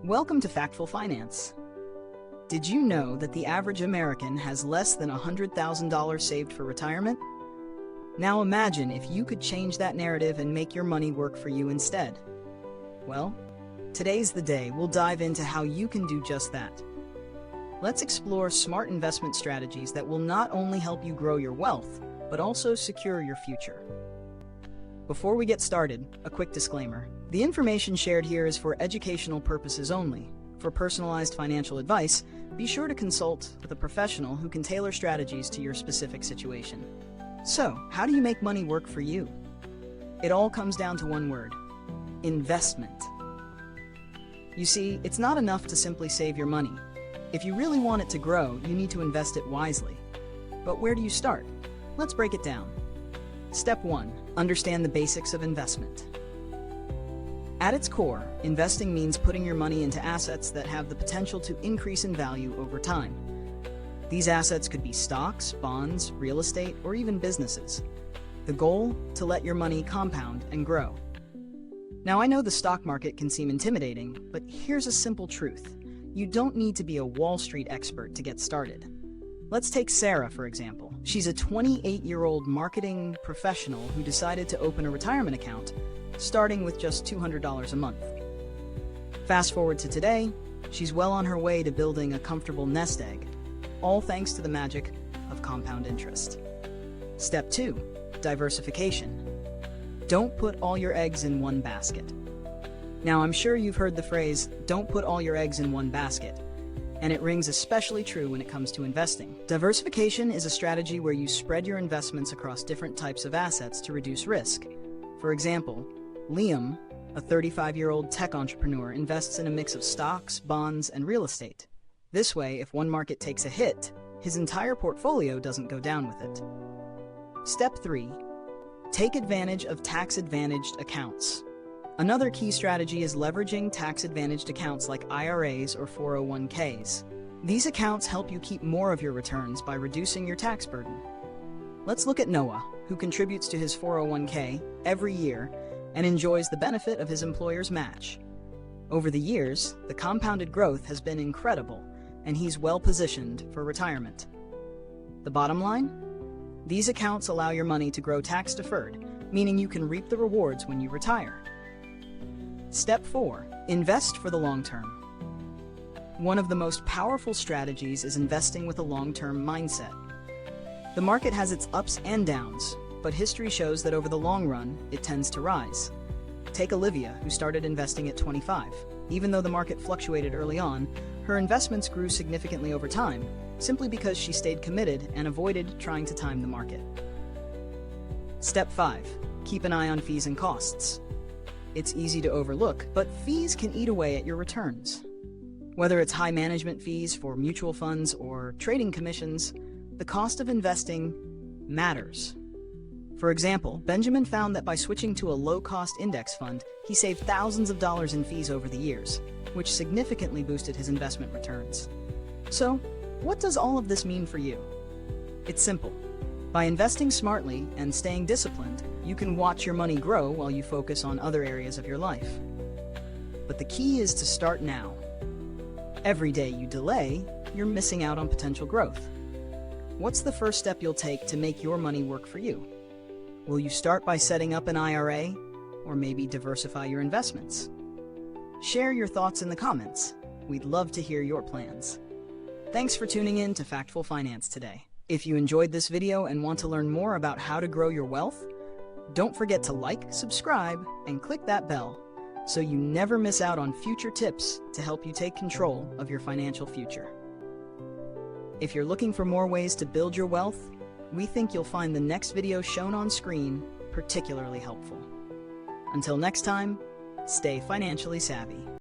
Welcome to Factful Finance. Did you know that the average American has less than $100,000 saved for retirement? Now imagine if you could change that narrative and make your money work for you instead. Well, today's the day we'll dive into how you can do just that. Let's explore smart investment strategies that will not only help you grow your wealth, but also secure your future. Before we get started, a quick disclaimer. The information shared here is for educational purposes only. For personalized financial advice, be sure to consult with a professional who can tailor strategies to your specific situation. So, how do you make money work for you? It all comes down to one word: investment. You see, it's not enough to simply save your money. If you really want it to grow, you need to invest it wisely. But where do you start? Let's break it down. Step 1. Understand the basics of investment. At its core, investing means putting your money into assets that have the potential to increase in value over time. These assets could be stocks, bonds, real estate, or even businesses. The goal? To let your money compound and grow. Now, I know the stock market can seem intimidating, but here's a simple truth. You don't need to be a Wall Street expert to get started. Let's take Sarah, for example. She's a 28-year-old marketing professional who decided to open a retirement account, starting with just $200 a month. Fast forward to today, she's well on her way to building a comfortable nest egg, all thanks to the magic of compound interest. Step 2. Diversification. Don't put all your eggs in one basket. Now, I'm sure you've heard the phrase, "don't put all your eggs in one basket," and it rings especially true when it comes to investing. Diversification is a strategy where you spread your investments across different types of assets to reduce risk. For example, Liam, a 35-year-old tech entrepreneur, invests in a mix of stocks, bonds, and real estate. This way, if one market takes a hit, his entire portfolio doesn't go down with it. Step 3. Take advantage of tax-advantaged accounts. Another key strategy is leveraging tax-advantaged accounts like IRAs or 401ks. These accounts help you keep more of your returns by reducing your tax burden. Let's look at Noah, who contributes to his 401k every year and enjoys the benefit of his employer's match. Over the years, the compounded growth has been incredible, and he's well positioned for retirement. The bottom line? These accounts allow your money to grow tax-deferred, meaning you can reap the rewards when you retire. Step 4. Invest for the long term. One of the most powerful strategies is investing with a long-term mindset. The market has its ups and downs, but history shows that over the long run, it tends to rise. Take Olivia, who started investing at 25. Even though the market fluctuated early on, her investments grew significantly over time, simply because she stayed committed and avoided trying to time the market. Step 5. Keep an eye on fees and costs. It's easy to overlook, but fees can eat away at your returns. Whether it's high management fees for mutual funds or trading commissions, the cost of investing matters. For example, Benjamin found that by switching to a low-cost index fund, he saved thousands of dollars in fees over the years, which significantly boosted his investment returns. So, what does all of this mean for you? It's simple. By investing smartly and staying disciplined, you can watch your money grow while you focus on other areas of your life. But the key is to start now. Every day you delay, you're missing out on potential growth. What's the first step you'll take to make your money work for you? Will you start by setting up an IRA, or maybe diversify your investments? Share your thoughts in the comments. We'd love to hear your plans. Thanks for tuning in to Factful Finance today. If you enjoyed this video and want to learn more about how to grow your wealth, don't forget to like, subscribe, and click that bell so you never miss out on future tips to help you take control of your financial future. If you're looking for more ways to build your wealth, we think you'll find the next video shown on screen particularly helpful. Until next time, stay financially savvy.